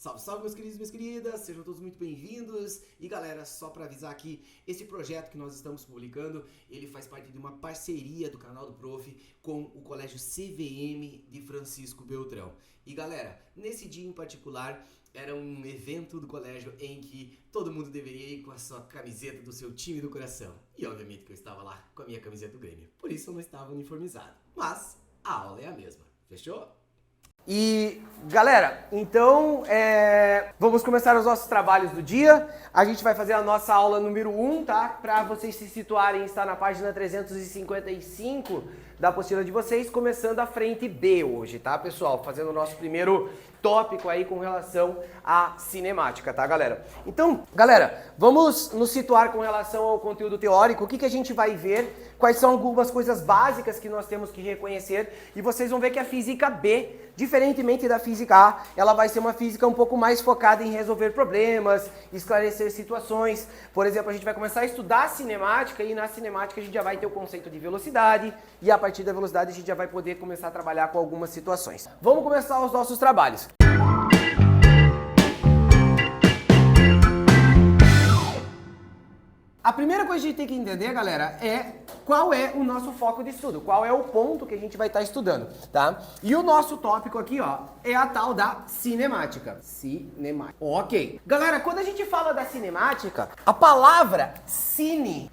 Salve, salve meus queridos e minhas queridas, sejam todos muito bem-vindos. E galera, só para avisar aqui, esse projeto que nós estamos publicando, ele faz parte de uma parceria do canal do Prof com o Colégio CVM de Francisco Beltrão. E galera, nesse dia em particular, era um evento do colégio em que todo mundo deveria ir com a sua camiseta do seu time do coração. E obviamente que eu estava lá com a minha camiseta do Grêmio, por isso eu não estava uniformizado. Mas a aula é a mesma, fechou? E galera, então vamos começar os nossos trabalhos do dia. A gente vai fazer a nossa aula número 1, tá? Para vocês se situarem, está na página 355 da apostila de vocês, começando a frente B hoje, tá, pessoal? Fazendo o nosso primeiro tópico aí com relação à cinemática, tá, galera? Então, galera, vamos nos situar com relação ao conteúdo teórico. O que a gente vai ver? Quais são algumas coisas básicas que nós temos que reconhecer? E vocês vão ver que a física B, diferentemente da física A, ela vai ser uma física um pouco mais focada em resolver problemas, esclarecer situações. Por exemplo, a gente vai começar a estudar cinemática e na cinemática a gente já vai ter o conceito de velocidade e a partir da velocidade a gente já vai poder começar a trabalhar com algumas situações. Vamos começar os nossos trabalhos. A primeira coisa que a gente tem que entender, galera, é qual é o nosso foco de estudo, qual é o ponto que a gente vai estar estudando, tá? E o nosso tópico aqui, ó, é a tal da cinemática. Cinemática. Ok. Galera, quando a gente fala da cinemática, a palavra cine,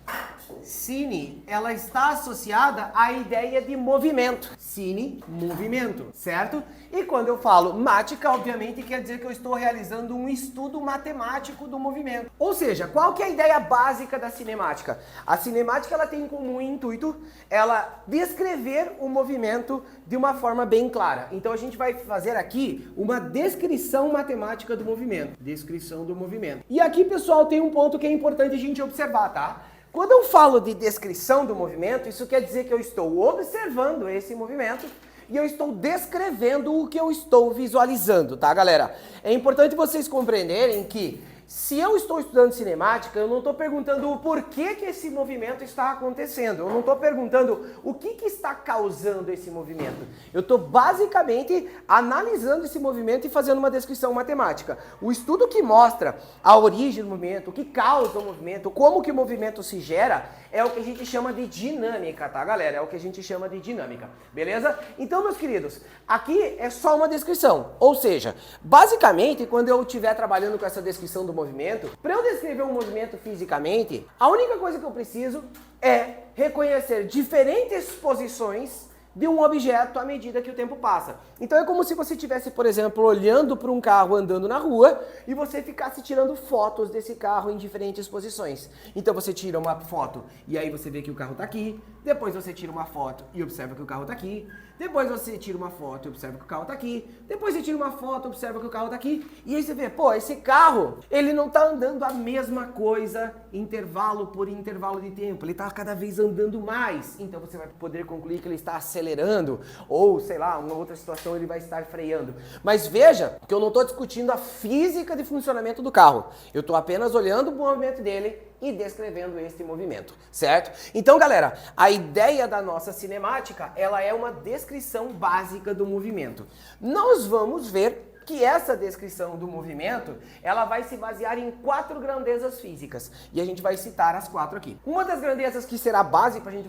ela está associada à ideia de movimento. Cine, movimento, certo? E quando eu falo mática, obviamente quer dizer que eu estou realizando um estudo matemático do movimento. Ou seja, qual que é a ideia básica da cinemática? A cinemática ela tem como intuito ela descrever o movimento de uma forma bem clara. Então a gente vai fazer aqui uma descrição matemática do movimento. Descrição do movimento. E aqui, pessoal, tem um ponto que é importante a gente observar, tá? Quando eu falo de descrição do movimento, isso quer dizer que eu estou observando esse movimento e eu estou descrevendo o que eu estou visualizando, tá, galera? É importante vocês compreenderem que se eu estou estudando cinemática, eu não estou perguntando o porquê que esse movimento está acontecendo. Eu não estou perguntando o que está causando esse movimento. Eu estou basicamente analisando esse movimento e fazendo uma descrição matemática. O estudo que mostra a origem do movimento, o que causa o movimento, como que o movimento se gera, é o que a gente chama de dinâmica, tá, galera? É o que a gente chama de dinâmica, beleza? Então, meus queridos, aqui é só uma descrição. Ou seja, basicamente, quando eu estiver trabalhando com essa descrição do movimento, para eu descrever um movimento fisicamente, a única coisa que eu preciso é reconhecer diferentes posições de um objeto à medida que o tempo passa. Então é como se você estivesse, por exemplo, olhando para um carro andando na rua e você ficasse tirando fotos desse carro em diferentes posições. Então você tira uma foto e aí você vê que o carro está aqui, depois você tira uma foto e observa que o carro está aqui, depois você tira uma foto e observa que o carro está aqui, depois você tira uma foto e observa que o carro está aqui, e aí você vê, pô, esse carro, ele não está andando a mesma coisa intervalo por intervalo de tempo, ele está cada vez andando mais, então você vai poder concluir que ele está acelerando, ou sei lá, uma outra situação ele vai estar freando. Mas veja que eu não estou discutindo a física de funcionamento do carro, eu estou apenas olhando o movimento dele e descrevendo este movimento, certo? Então, galera, a ideia da nossa cinemática, ela é uma descrição básica do movimento. Nós vamos ver que essa descrição do movimento, ela vai se basear em 4 grandezas físicas. E a gente vai citar as 4 aqui. Uma das grandezas que será base para a gente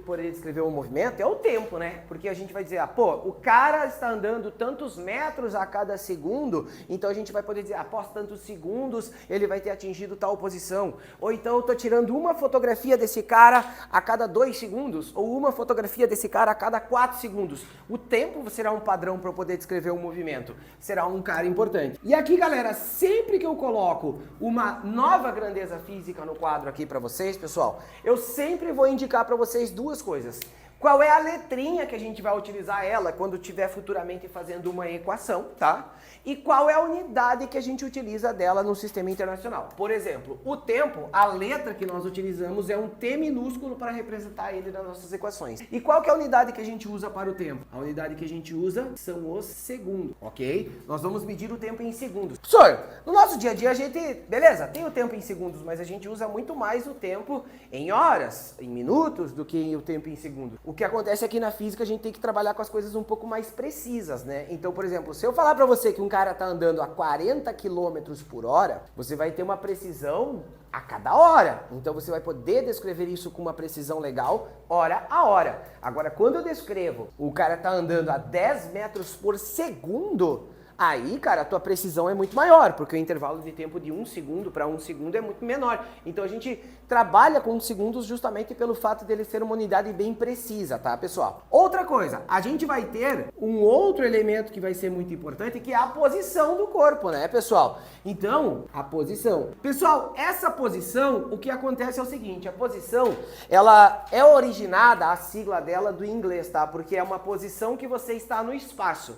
poder descrever o movimento é o tempo, né? Porque a gente vai dizer, pô, o cara está andando tantos metros a cada segundo, então a gente vai poder dizer, após tantos segundos, ele vai ter atingido tal posição. Ou então eu estou tirando uma fotografia desse cara a cada 2 segundos, ou uma fotografia desse cara a cada 4 segundos. O tempo será um padrão para eu poder descrever o movimento. Será um cara importante. E aqui, galera, sempre que eu coloco uma nova grandeza física no quadro aqui para vocês, pessoal, eu sempre vou indicar para vocês 2 coisas. Qual é a letrinha que a gente vai utilizar ela quando estiver futuramente fazendo uma equação, tá? E qual é a unidade que a gente utiliza dela no sistema internacional. Por exemplo, o tempo, a letra que nós utilizamos é um T minúsculo para representar ele nas nossas equações. E qual que é a unidade que a gente usa para o tempo? A unidade que a gente usa são os segundos, ok? Nós vamos medir o tempo em segundos. Professor, no nosso dia a dia a gente, beleza, tem o tempo em segundos, mas a gente usa muito mais o tempo em horas, em minutos, do que o tempo em segundos. O O que acontece é que na física a gente tem que trabalhar com as coisas um pouco mais precisas, né? Então, por exemplo, se eu falar para você que um cara tá andando a 40 km por hora, você vai ter uma precisão a cada hora. Então você vai poder descrever isso com uma precisão legal, hora a hora. Agora, quando eu descrevo o cara tá andando a 10 metros por segundo, aí, cara, a tua precisão é muito maior, porque o intervalo de tempo de 1 segundo para 1 segundo é muito menor. Então a gente trabalha com segundos justamente pelo fato dele ser uma unidade bem precisa, tá, pessoal? Outra coisa, a gente vai ter um outro elemento que vai ser muito importante, que é a posição do corpo, né, pessoal? Então, a posição. Pessoal, essa posição, o que acontece é o seguinte, a posição, ela é originada, a sigla dela do inglês, tá? Porque é uma posição que você está no espaço.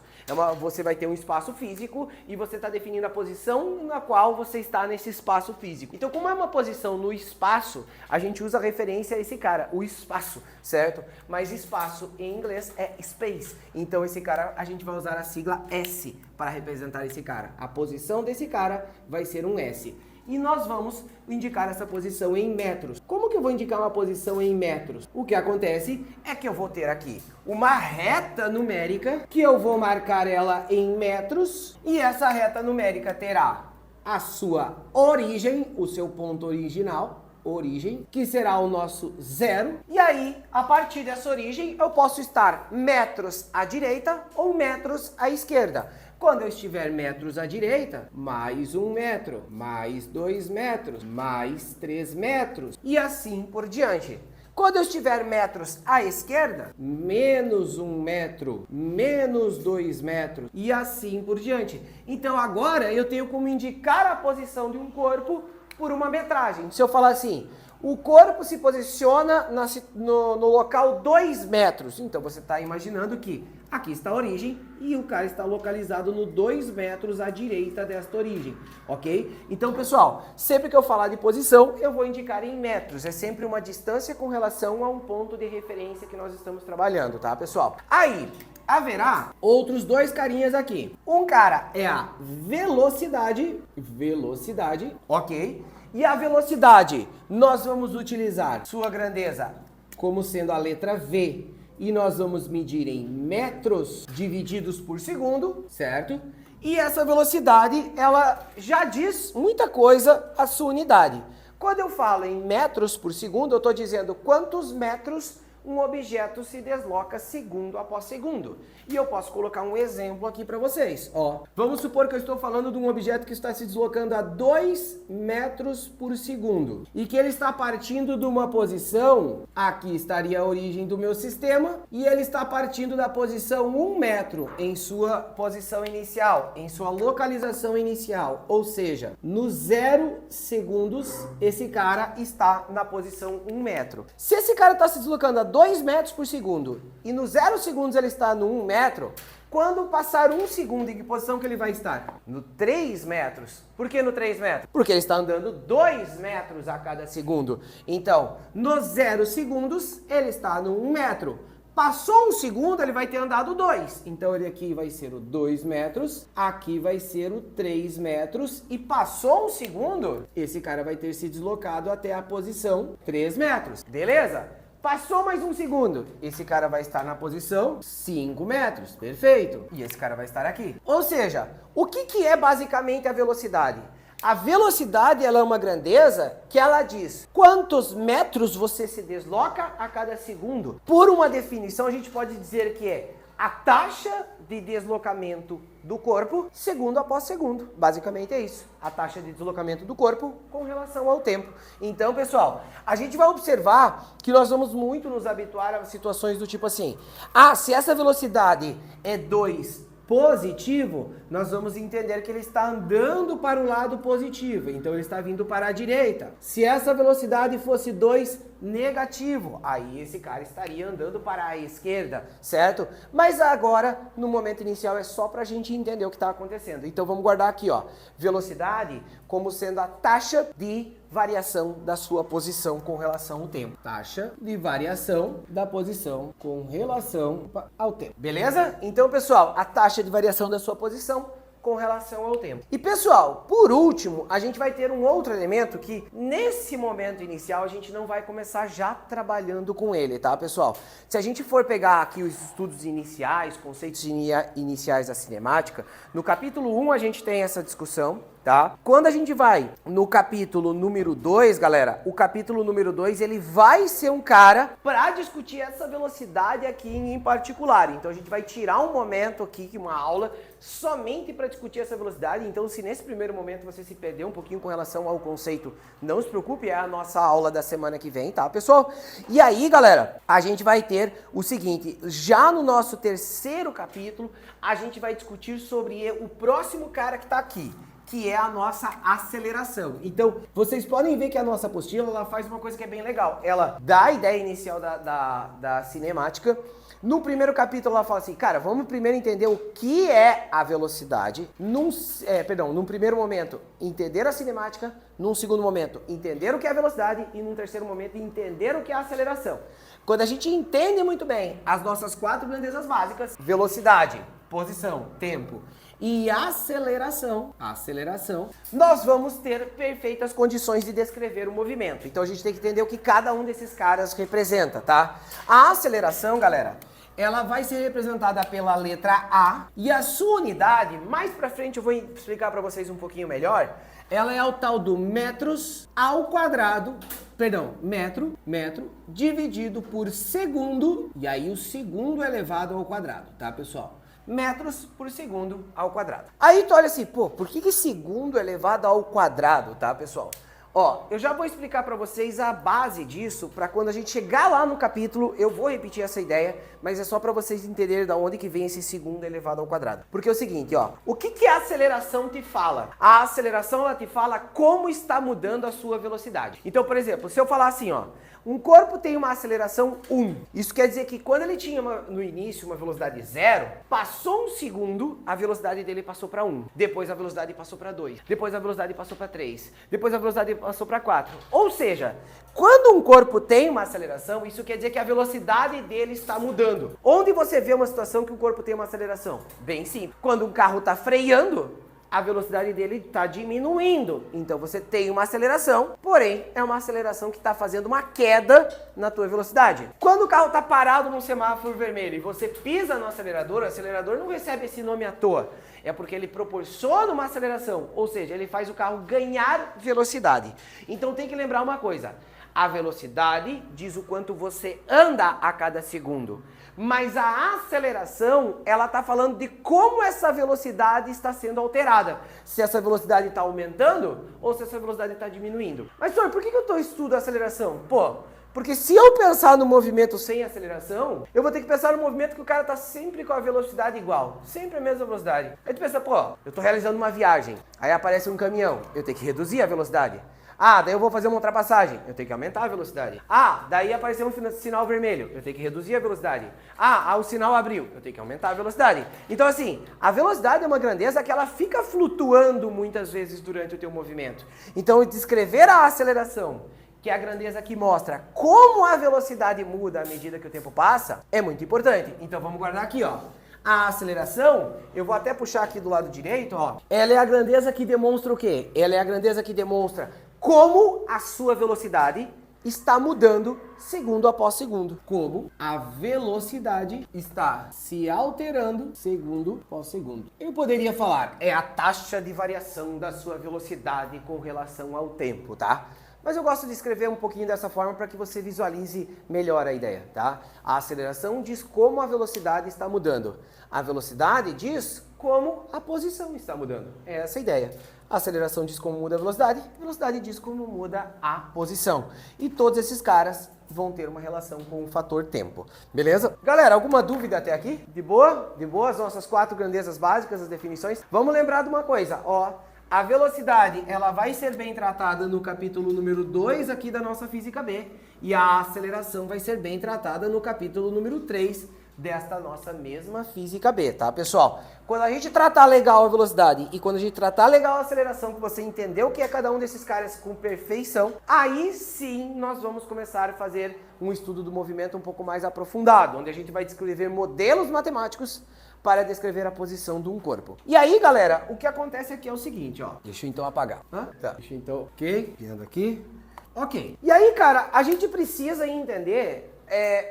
Você vai ter um espaço físico e você está definindo a posição na qual você está nesse espaço físico. Então, como é uma posição no espaço, a gente usa referência a esse cara, o espaço, certo? Mas espaço em inglês é space. Então, esse cara, a gente vai usar a sigla S para representar esse cara. A posição desse cara vai ser um S. E nós vamos indicar essa posição em metros. Como que eu vou indicar uma posição em metros? O que acontece é que eu vou ter aqui uma reta numérica, que eu vou marcar ela em metros, e essa reta numérica terá a sua origem, o seu ponto original, origem, que será o nosso zero. E aí, a partir dessa origem, eu posso estar metros à direita ou metros à esquerda. Quando eu estiver metros à direita, mais 1 metro, mais 2 metros, mais 3 metros e assim por diante. Quando eu estiver metros à esquerda, menos 1 metro, menos 2 metros e assim por diante. Então agora eu tenho como indicar a posição de um corpo por uma metragem. Se eu falar assim, o corpo se posiciona no local 2 metros. Então você está imaginando que aqui está a origem e o cara está localizado no 2 metros à direita desta origem, ok? Então, pessoal, sempre que eu falar de posição, eu vou indicar em metros. É sempre uma distância com relação a um ponto de referência que nós estamos trabalhando, tá, pessoal? Aí, haverá outros dois carinhas aqui. Um cara é a velocidade, ok? E a velocidade, nós vamos utilizar sua grandeza como sendo a letra V. E nós vamos medir em metros divididos por segundo, certo? E essa velocidade, ela já diz muita coisa a sua unidade. Quando eu falo em metros por segundo, eu estou dizendo quantos metros um objeto se desloca segundo após segundo. E eu posso colocar um exemplo aqui para vocês. Ó, vamos supor que eu estou falando de um objeto que está se deslocando a 2 metros por segundo. E que ele está partindo de uma posição, aqui estaria a origem do meu sistema, e ele está partindo da posição 1 metro em sua posição inicial, em sua localização inicial. Ou seja, no 0 segundos, esse cara está na posição 1 metro. Se esse cara está se deslocando a 2 metros por segundo e no 0 segundos ele está no 1 metro, quando passar 1 segundo, em que posição que ele vai estar? No 3 metros. Por que no 3 metros? Porque ele está andando 2 metros a cada segundo. Então, nos 0 segundos, ele está no 1 metro. Passou 1 segundo, ele vai ter andado 2. Então, ele aqui vai ser o 2 metros, aqui vai ser o 3 metros. E passou 1 segundo, esse cara vai ter se deslocado até a posição 3 metros. Beleza? Passou mais 1 segundo, esse cara vai estar na posição 5 metros, perfeito, e esse cara vai estar aqui. Ou seja, o que é basicamente a velocidade? A velocidade, ela é uma grandeza que ela diz quantos metros você se desloca a cada segundo. Por uma definição, a gente pode dizer que é a taxa de deslocamento do corpo segundo após segundo. Basicamente é isso. A taxa de deslocamento do corpo com relação ao tempo. Então, pessoal, a gente vai observar que nós vamos muito nos habituar a situações do tipo assim. Se essa velocidade é 2 positivo, nós vamos entender que ele está andando para o lado positivo, então ele está vindo para a direita. Se essa velocidade fosse 2 negativo, aí esse cara estaria andando para a esquerda, certo? Mas agora, no momento inicial, é só para a gente entender o que está acontecendo. Então vamos guardar aqui, ó, velocidade como sendo a taxa de variação da sua posição com relação ao tempo. Taxa de variação da posição com relação ao tempo. Beleza? Então, pessoal, a taxa de variação da sua posição com relação ao tempo. E pessoal, por último, a gente vai ter um outro elemento que nesse momento inicial a gente não vai começar já trabalhando com ele, tá pessoal? Se a gente for pegar aqui os estudos iniciais, conceitos iniciais da cinemática, no capítulo 1 a gente tem essa discussão, tá? Quando a gente vai no capítulo número 2, galera, o capítulo número 2 ele vai ser um cara para discutir essa velocidade aqui em particular. Então a gente vai tirar um momento aqui, uma aula, somente para discutir essa velocidade. Então se nesse primeiro momento você se perdeu um pouquinho com relação ao conceito, não se preocupe, é a nossa aula da semana que vem, tá pessoal? E aí, galera, a gente vai ter o seguinte, já no nosso terceiro capítulo, a gente vai discutir sobre o próximo cara que tá aqui, que é a nossa aceleração. Então, vocês podem ver que a nossa apostila, ela faz uma coisa que é bem legal. Ela dá a ideia inicial da cinemática. No primeiro capítulo, ela fala assim, cara, vamos primeiro entender o que é a velocidade. Num primeiro momento, entender a cinemática. Num segundo momento, entender o que é a velocidade. E num terceiro momento, entender o que é a aceleração. Quando a gente entende muito bem as nossas 4 grandezas básicas, velocidade, posição, tempo e aceleração, nós vamos ter perfeitas condições de descrever o movimento. Então a gente tem que entender o que cada um desses caras representa, tá? A aceleração, galera, ela vai ser representada pela letra A e a sua unidade, mais pra frente eu vou explicar pra vocês um pouquinho melhor, ela é o tal do metros ao quadrado, metro dividido por segundo, e aí o segundo elevado ao quadrado, tá pessoal? Metros por segundo ao quadrado. Aí tu olha assim, pô, por que segundo elevado ao quadrado, tá, pessoal? Ó, eu já vou explicar pra vocês a base disso, pra quando a gente chegar lá no capítulo, eu vou repetir essa ideia, mas é só pra vocês entenderem da onde que vem esse segundo elevado ao quadrado. Porque é o seguinte, ó, o que a aceleração te fala? A aceleração, ela te fala como está mudando a sua velocidade. Então, por exemplo, se eu falar assim, ó, um corpo tem uma aceleração 1. Isso quer dizer que quando ele tinha no início uma velocidade 0, passou um segundo, a velocidade dele passou para 1. Depois a velocidade passou para 2. Depois a velocidade passou para 3. Depois a velocidade passou para 4. Ou seja, quando um corpo tem uma aceleração, isso quer dizer que a velocidade dele está mudando. Onde você vê uma situação que o corpo tem uma aceleração? Bem simples. Quando um carro está freando, a velocidade dele está diminuindo. Então você tem uma aceleração, porém é uma aceleração que está fazendo uma queda na tua velocidade. Quando o carro está parado num semáforo vermelho e você pisa no acelerador, o acelerador não recebe esse nome à toa. É porque ele proporciona uma aceleração, ou seja, ele faz o carro ganhar velocidade. Então tem que lembrar uma coisa, a velocidade diz o quanto você anda a cada segundo. Mas a aceleração, ela está falando de como essa velocidade está sendo alterada. Se essa velocidade está aumentando ou se essa velocidade está diminuindo. Mas, senhor, por que eu estudo a aceleração? Pô, porque se eu pensar no movimento sem aceleração, eu vou ter que pensar no movimento que o cara está sempre com a velocidade igual. Sempre a mesma velocidade. Aí tu pensa, pô, eu estou realizando uma viagem. Aí aparece um caminhão. Eu tenho que reduzir a velocidade. Ah, daí eu vou fazer uma ultrapassagem, eu tenho que aumentar a velocidade. Ah, daí apareceu um sinal vermelho, eu tenho que reduzir a velocidade. Ah, o sinal abriu, eu tenho que aumentar a velocidade. Então assim, a velocidade é uma grandeza que ela fica flutuando muitas vezes durante o teu movimento. Então descrever a aceleração, que é a grandeza que mostra como a velocidade muda à medida que o tempo passa, é muito importante. Então vamos guardar aqui, ó. A aceleração, eu vou até puxar aqui do lado direito, ó. Ela é a grandeza que demonstra o quê? Ela é a grandeza que demonstra como a sua velocidade está mudando segundo após segundo. Como a velocidade está se alterando segundo após segundo. Eu poderia falar, é a taxa de variação da sua velocidade com relação ao tempo, tá? Mas eu gosto de escrever um pouquinho dessa forma para que você visualize melhor a ideia, tá? A aceleração diz como a velocidade está mudando. A velocidade diz como a posição está mudando. É essa a ideia. A aceleração diz como muda a velocidade diz como muda a posição. E todos esses caras vão ter uma relação com o fator tempo. Beleza? Galera, alguma dúvida até aqui? De boa? De boa? As nossas 4 grandezas básicas, as definições. Vamos lembrar de uma coisa, ó. A velocidade, ela vai ser bem tratada no capítulo número 2 aqui da nossa Física B. E a aceleração vai ser bem tratada no capítulo número 3 desta nossa mesma Física B, tá, pessoal? Quando a gente tratar legal a velocidade e quando a gente tratar legal a aceleração, que você entendeu o que é cada um desses caras com perfeição, aí sim nós vamos começar a fazer um estudo do movimento um pouco mais aprofundado, onde a gente vai descrever modelos matemáticos para descrever a posição de um corpo. E aí, galera, o que acontece aqui é o seguinte, ó. Deixa eu então apagar. Tá. Deixa eu então, ok, vendo aqui. Ok. E aí, cara, a gente precisa entender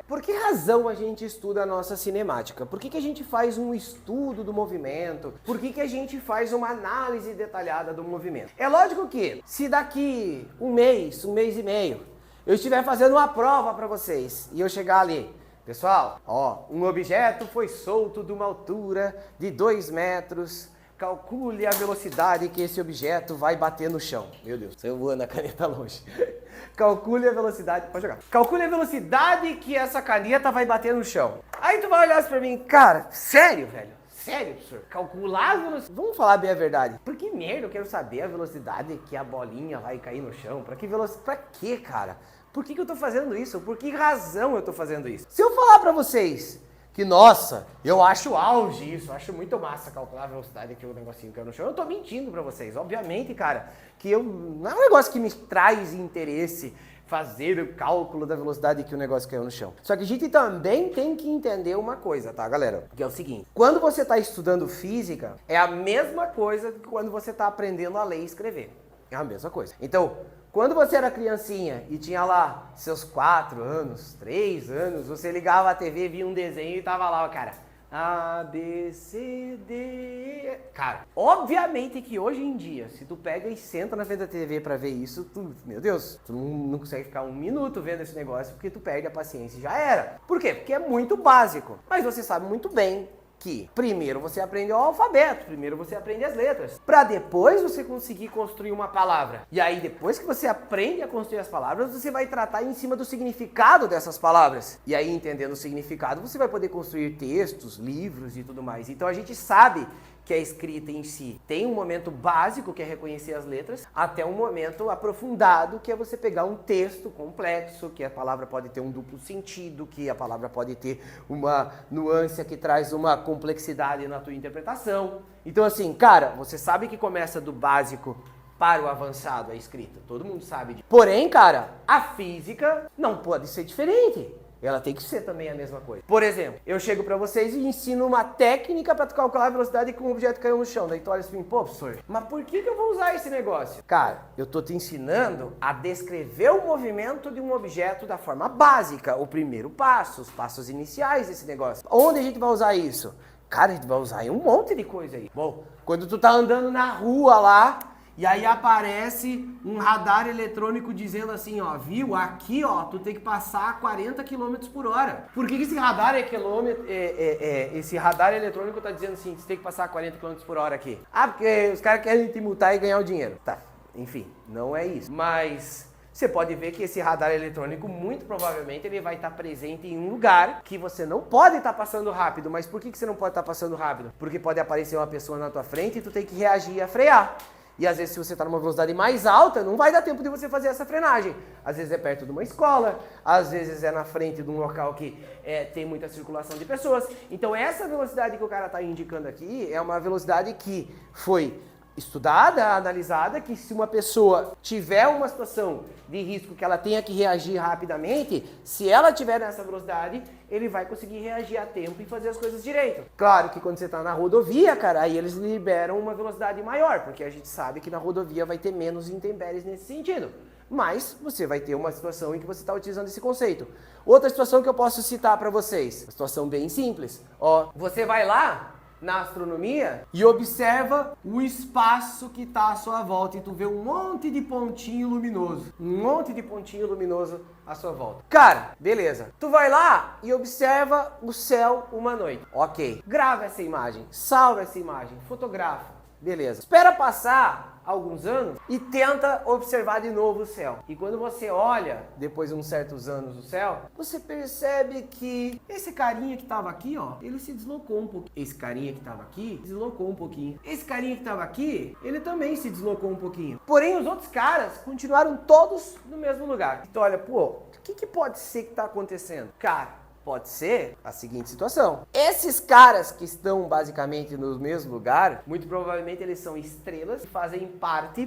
por que razão a gente estuda a nossa cinemática? Por que a gente faz um estudo do movimento? Por que a gente faz uma análise detalhada do movimento? É lógico que se daqui um mês e meio, eu estiver fazendo uma prova para vocês e eu chegar ali, pessoal, ó, um objeto foi solto de uma altura de 2 metros, calcule a velocidade que esse objeto vai bater no chão. Meu Deus, saiu voando a caneta longe. Calcule a velocidade, pode jogar. Calcule a velocidade que essa caneta vai bater no chão. Aí tu vai olhar assim pra mim, cara, sério, velho? Sério, professor? Calcular a velocidade? Vamos falar bem a verdade. Por que merda eu quero saber a velocidade que a bolinha vai cair no chão? Pra que velocidade? Pra quê, cara? Por que eu tô fazendo isso? Por que razão eu tô fazendo isso? Se eu falar pra vocês que, nossa, eu acho auge isso, eu acho muito massa calcular a velocidade que o negocinho caiu no chão, eu tô mentindo pra vocês. Obviamente, cara, que não é um negócio que me traz interesse fazer o cálculo da velocidade que o negócio caiu no chão. Só que a gente também tem que entender uma coisa, tá, galera? Que é o seguinte, quando você está estudando física, é a mesma coisa que quando você está aprendendo a ler e escrever. É a mesma coisa. Então, quando você era criancinha e tinha lá seus 4 anos, 3 anos, você ligava a TV, via um desenho e tava lá, cara, A, B, C, D, E. Cara, obviamente que hoje em dia, se tu pega e senta na frente da TV pra ver isso, meu Deus, tu não consegue ficar 1 minuto vendo esse negócio porque tu perde a paciência e já era. Por quê? Porque é muito básico. Mas você sabe muito bem que primeiro você aprende o alfabeto, primeiro você aprende as letras, para depois você conseguir construir uma palavra. E aí depois que você aprende a construir as palavras, você vai tratar em cima do significado dessas palavras. E aí entendendo o significado, você vai poder construir textos, livros e tudo mais. Então a gente sabe que a escrita em si tem um momento básico, que é reconhecer as letras, até um momento aprofundado, que é você pegar um texto complexo, que a palavra pode ter um duplo sentido, que a palavra pode ter uma nuance que traz uma complexidade na tua interpretação. Então assim, cara, você sabe que começa do básico para o avançado a escrita, todo mundo sabe disso. Porém, cara, a física não pode ser diferente. Ela tem que ser também a mesma coisa. Por exemplo, eu chego pra vocês e ensino uma técnica pra tu calcular a velocidade que um objeto caiu no chão. Daí tu olha assim, pô, professor, mas por que eu vou usar esse negócio? Cara, eu tô te ensinando a descrever o movimento de um objeto da forma básica. O primeiro passo, os passos iniciais desse negócio. Onde a gente vai usar isso? Cara, a gente vai usar em um monte de coisa aí. Bom, quando tu tá andando na rua lá, e aí aparece um radar eletrônico dizendo assim, ó, viu? Aqui, ó, tu tem que passar a 40 km por hora. Por que esse radar esse radar eletrônico tá dizendo assim, você tem que passar a 40 km por hora aqui? Ah, porque os caras querem te multar e ganhar o dinheiro. Tá, enfim, não é isso. Mas você pode ver que esse radar eletrônico, muito provavelmente, ele vai estar presente em um lugar que você não pode estar passando rápido. Mas por que você não pode estar passando rápido? Porque pode aparecer uma pessoa na tua frente e tu tem que reagir a frear. E às vezes se você está numa velocidade mais alta, não vai dar tempo de você fazer essa frenagem. Às vezes é perto de uma escola, às vezes é na frente de um local que tem muita circulação de pessoas. Então essa velocidade que o cara está indicando aqui é uma velocidade que foi estudada, analisada, que se uma pessoa tiver uma situação de risco que ela tenha que reagir rapidamente, se ela tiver nessa velocidade, ele vai conseguir reagir a tempo e fazer as coisas direito. Claro que quando você está na rodovia, cara, aí eles liberam uma velocidade maior, porque a gente sabe que na rodovia vai ter menos intempéries nesse sentido. Mas você vai ter uma situação em que você está utilizando esse conceito. Outra situação que eu posso citar para vocês, uma situação bem simples. Ó, você vai lá na astronomia e observa o espaço que está à sua volta e tu vê um monte de pontinho luminoso. Um monte de pontinho luminoso à sua volta. Cara, beleza. Tu vai lá e observa o céu uma noite. Ok. Grava essa imagem, salva essa imagem, fotografa. Beleza. Espera passar alguns anos e tenta observar de novo o céu. E quando você olha, depois de uns certos anos, o céu, você percebe que esse carinha que estava aqui, ó, ele se deslocou um pouquinho. Esse carinha que estava aqui, deslocou um pouquinho. Esse carinha que estava aqui, ele também se deslocou um pouquinho. Porém, os outros caras continuaram todos no mesmo lugar. Então, olha, pô, o que pode ser que está acontecendo? Cara, pode ser a seguinte situação. Esses caras que estão basicamente no mesmo lugar, muito provavelmente eles são estrelas que fazem parte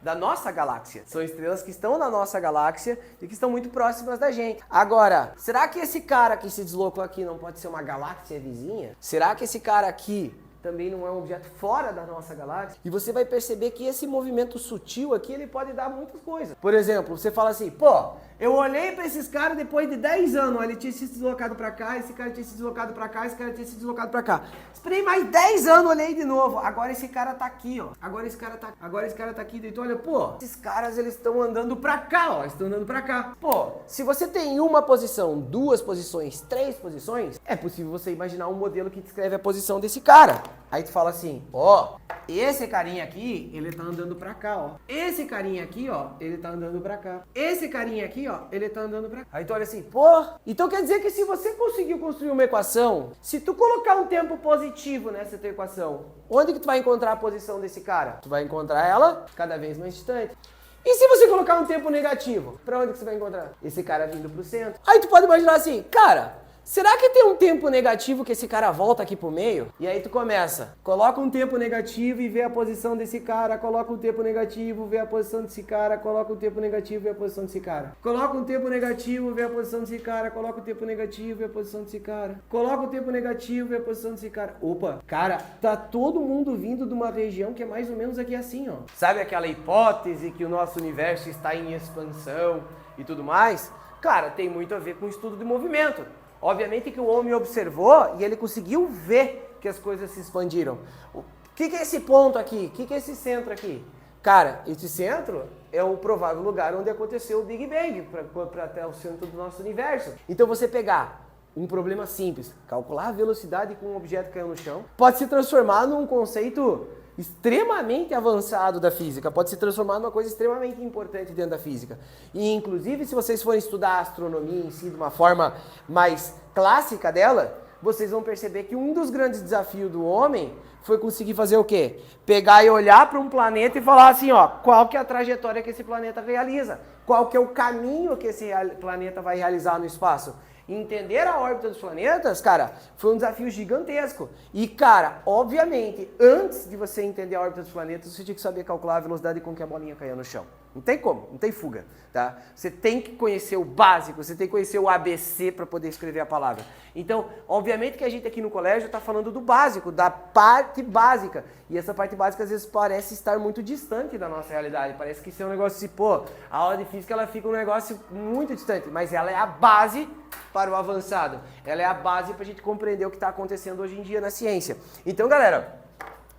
da nossa galáxia. São estrelas que estão na nossa galáxia e que estão muito próximas da gente. Agora, será que esse cara que se deslocou aqui não pode ser uma galáxia vizinha? Será que esse cara aqui também não é um objeto fora da nossa galáxia? E você vai perceber que esse movimento sutil aqui, ele pode dar muitas coisas. Por exemplo, você fala assim, pô, eu olhei pra esses caras depois de 10 anos, ele tinha se deslocado pra cá, esse cara tinha se deslocado pra cá, esse cara tinha se deslocado pra cá. Esperei mais 10 anos, olhei de novo, agora esse cara tá aqui, ó. Agora esse cara tá aqui, então olha, pô, esses caras, eles estão andando pra cá, ó, estão andando pra cá. Pô, se você tem uma posição, duas posições, três posições, é possível você imaginar um modelo que descreve a posição desse cara. Aí tu fala assim, ó, esse carinha aqui, ele tá andando pra cá, ó. Esse carinha aqui, ó, ele tá andando pra cá. Esse carinha aqui, ó, ele tá andando pra cá. Aí tu olha assim, pô, então quer dizer que se você conseguiu construir uma equação, se tu colocar um tempo positivo nessa tua equação, onde que tu vai encontrar a posição desse cara? Tu vai encontrar ela cada vez mais distante. E se você colocar um tempo negativo, pra onde que você vai encontrar? Esse cara vindo pro centro. Aí tu pode imaginar assim, cara, será que tem um tempo negativo que esse cara volta aqui pro meio? E aí tu começa, coloca um tempo negativo e vê a posição desse cara, coloca um tempo negativo, vê a posição desse cara, coloca um tempo negativo e vê a posição desse cara. Coloca um tempo negativo, vê a posição desse cara, coloca um tempo negativo, vê a posição desse cara. Coloca um tempo negativo, vê a posição desse cara. Opa, cara, tá todo mundo vindo de uma região que é mais ou menos aqui assim, ó. Sabe aquela hipótese que o nosso universo está em expansão e tudo mais? Cara, tem muito a ver com o estudo de movimento. Obviamente que o homem observou e ele conseguiu ver que as coisas se expandiram. O que é esse ponto aqui? O que é esse centro aqui? Cara, esse centro é o provável lugar onde aconteceu o Big Bang, para até o centro do nosso universo. Então você pegar um problema simples, calcular a velocidade com um objeto que caiu no chão, pode se transformar num conceito extremamente avançado da física, pode se transformar numa coisa extremamente importante dentro da física. E inclusive, se vocês forem estudar a astronomia em si de uma forma mais clássica dela, vocês vão perceber que um dos grandes desafios do homem foi conseguir fazer o quê? Pegar e olhar para um planeta e falar assim, ó, qual que é a trajetória que esse planeta realiza? Qual que é o caminho que esse planeta vai realizar no espaço? Entender a órbita dos planetas, cara, foi um desafio gigantesco. E, cara, obviamente, antes de você entender a órbita dos planetas, você tinha que saber calcular a velocidade com que a bolinha caía no chão. Não tem como, não tem fuga, tá? Você tem que conhecer o básico, você tem que conhecer o ABC para poder escrever a palavra. Então, obviamente que a gente aqui no colégio está falando do básico, da parte básica. E essa parte básica às vezes parece estar muito distante da nossa realidade. Parece que isso é um negócio assim, pô, a aula de física ela fica um negócio muito distante, mas ela é a base para o avançado. Ela é a base para a gente compreender o que está acontecendo hoje em dia na ciência. Então, galera,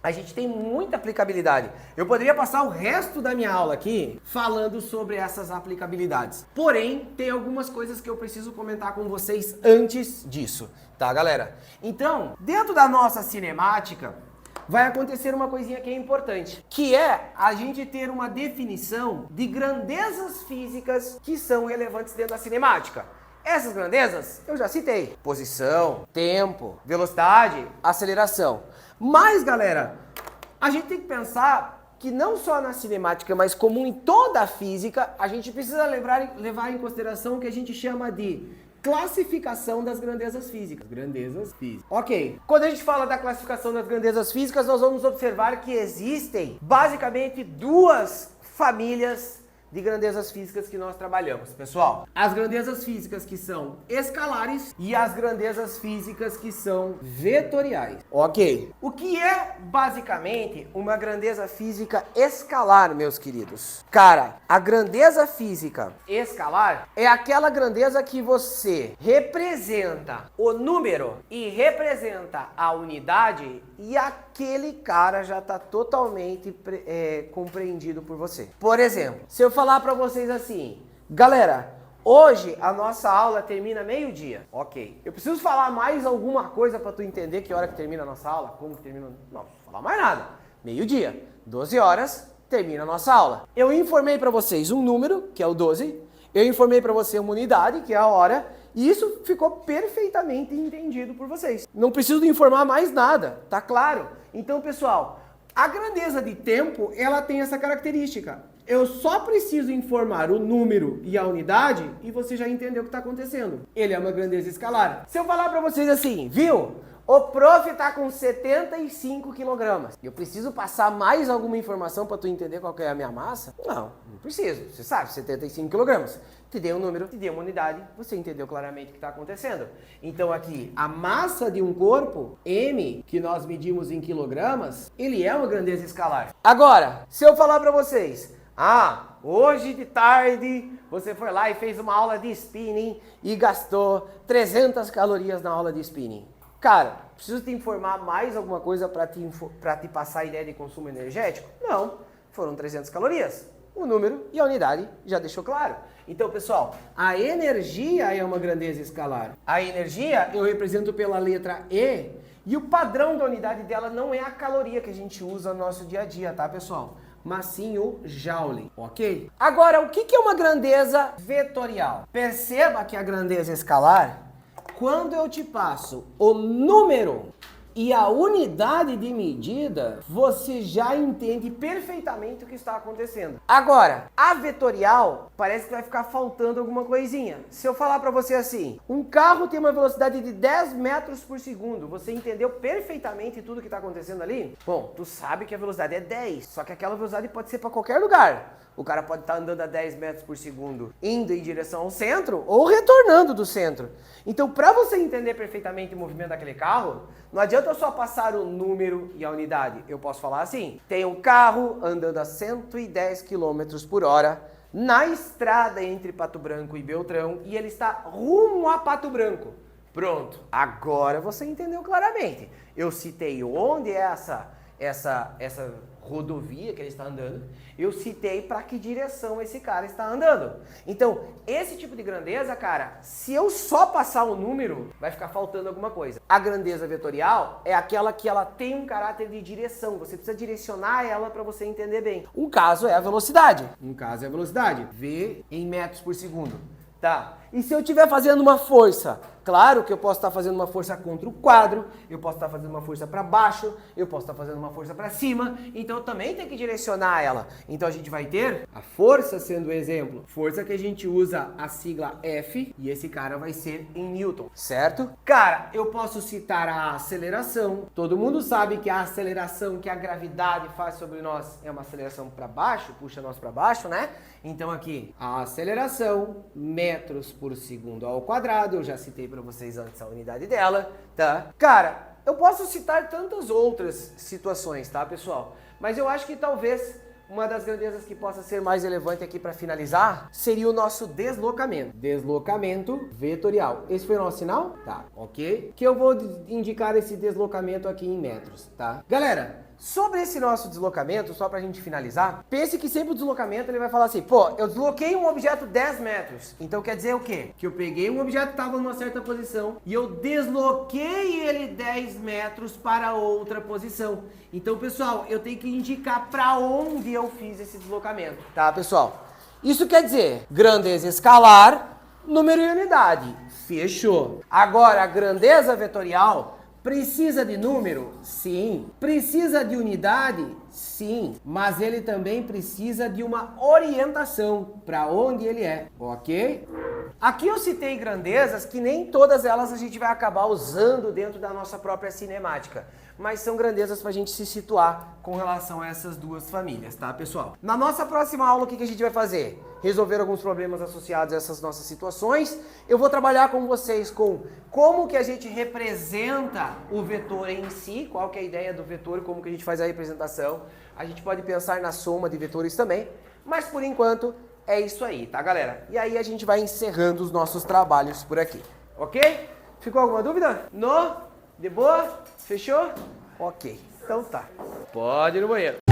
a gente tem muita aplicabilidade. Eu poderia passar o resto da minha aula aqui falando sobre essas aplicabilidades. Porém, tem algumas coisas que eu preciso comentar com vocês antes disso, tá, galera? Então, dentro da nossa cinemática, vai acontecer uma coisinha que é importante, que é a gente ter uma definição de grandezas físicas que são relevantes dentro da cinemática. Essas grandezas eu já citei: posição, tempo, velocidade, aceleração. Mas, galera, a gente tem que pensar que não só na cinemática, mas como em toda a física, a gente precisa levar em consideração o que a gente chama de classificação das grandezas físicas. Grandezas físicas. Ok. Quando a gente fala da classificação das grandezas físicas, nós vamos observar que existem basicamente duas famílias de grandezas físicas que nós trabalhamos, pessoal. As grandezas físicas que são escalares e as grandezas físicas que são vetoriais. Ok. O que é basicamente uma grandeza física escalar, meus queridos? Cara, a grandeza física escalar é aquela grandeza que você representa o número e representa a unidade e aquele cara já está totalmente compreendido por você. Por exemplo, se eu falar para vocês assim, galera, hoje a nossa aula termina meio-dia. Ok. Eu preciso falar mais alguma coisa para tu entender que hora que termina a nossa aula? Como que termina? Não preciso falar mais nada. Meio-dia. 12 horas, termina a nossa aula. Eu informei para vocês um número, que é o 12. Eu informei para você uma unidade, que é a hora. E isso ficou perfeitamente entendido por vocês. Não preciso de informar mais nada, tá claro? Então, pessoal, a grandeza de tempo, ela tem essa característica. Eu só preciso informar o número e a unidade e você já entendeu o que está acontecendo. Ele é uma grandeza escalar. Se eu falar para vocês assim, viu? O prof tá com 75 kg. Eu preciso passar mais alguma informação para tu entender qual que é a minha massa? Não preciso. Você sabe, 75 kg. Te dei um número, te dei uma unidade, você entendeu claramente o que está acontecendo. Então aqui, a massa de um corpo, M, que nós medimos em quilogramas, ele é uma grandeza escalar. Agora, se eu falar para vocês, hoje de tarde você foi lá e fez uma aula de spinning e gastou 300 calorias na aula de spinning. Cara, preciso te informar mais alguma coisa para te passar a ideia de consumo energético? Não, foram 300 calorias. O número e a unidade já deixou claro. Então, pessoal, a energia é uma grandeza escalar. A energia eu represento pela letra E e o padrão da unidade dela não é a caloria que a gente usa no nosso dia a dia, tá, pessoal? Mas sim o Joule, ok? Agora, o que é uma grandeza vetorial? Perceba que a grandeza escalar, quando eu te passo o número e a unidade de medida, você já entende perfeitamente o que está acontecendo. Agora, a vetorial, parece que vai ficar faltando alguma coisinha. Se eu falar para você assim, um carro tem uma velocidade de 10 metros por segundo, você entendeu perfeitamente tudo que está acontecendo ali? Bom, tu sabe que a velocidade é 10, só que aquela velocidade pode ser para qualquer lugar. O cara pode estar andando a 10 metros por segundo, indo em direção ao centro ou retornando do centro. Então, para você entender perfeitamente o movimento daquele carro, não adianta eu só passar o número e a unidade. Eu posso falar assim, tem um carro andando a 110 km por hora na estrada entre Pato Branco e Beltrão e ele está rumo a Pato Branco. Pronto, agora você entendeu claramente. Eu citei onde é essa rodovia que ele está andando, eu citei para que direção esse cara está andando. Então, esse tipo de grandeza, cara, se eu só passar o número, vai ficar faltando alguma coisa. A grandeza vetorial é aquela que ela tem um caráter de direção, você precisa direcionar ela para você entender bem. Um caso é a velocidade. V em metros por segundo. Tá. E se eu estiver fazendo uma força? Claro que eu posso estar fazendo uma força contra o quadro, eu posso estar fazendo uma força para baixo, eu posso estar fazendo uma força para cima, então eu também tenho que direcionar ela. Então a gente vai ter a força sendo o exemplo, força que a gente usa a sigla F e esse cara vai ser em Newton, certo? Cara, eu posso citar a aceleração, todo mundo sabe que a aceleração que a gravidade faz sobre nós é uma aceleração para baixo, puxa nós para baixo, né? Então aqui, a aceleração, metros por segundo ao quadrado, eu já citei para vocês antes a unidade dela, tá? Cara, eu posso citar tantas outras situações, tá, pessoal? Mas eu acho que talvez uma das grandezas que possa ser mais relevante aqui para finalizar seria o nosso deslocamento. Deslocamento vetorial. Esse foi o nosso sinal? Tá, ok? Que eu vou indicar esse deslocamento aqui em metros, tá? Galera, sobre esse nosso deslocamento, só pra gente finalizar, pense que sempre o deslocamento ele vai falar assim, pô, eu desloquei um objeto 10 metros. Então quer dizer o quê? Que eu peguei um objeto que estava numa certa posição e eu desloquei ele 10 metros para outra posição. Então, pessoal, eu tenho que indicar para onde eu fiz esse deslocamento. Tá, pessoal? Isso quer dizer grandeza escalar, número e unidade. Fechou. Agora, a grandeza vetorial precisa de número? Sim. Precisa de unidade? Sim. Mas ele também precisa de uma orientação para onde ele é, ok? Aqui eu citei grandezas que nem todas elas a gente vai acabar usando dentro da nossa própria cinemática, mas são grandezas para a gente se situar com relação a essas duas famílias, tá, pessoal? Na nossa próxima aula, o que a gente vai fazer? Resolver alguns problemas associados a essas nossas situações. Eu vou trabalhar com vocês com como que a gente representa o vetor em si, qual que é a ideia do vetor, como que a gente faz a representação. A gente pode pensar na soma de vetores também, mas por enquanto é isso aí, tá, galera? E aí a gente vai encerrando os nossos trabalhos por aqui, ok? Ficou alguma dúvida? No? De boa? Fechou? Ok, então tá. Pode ir no banheiro.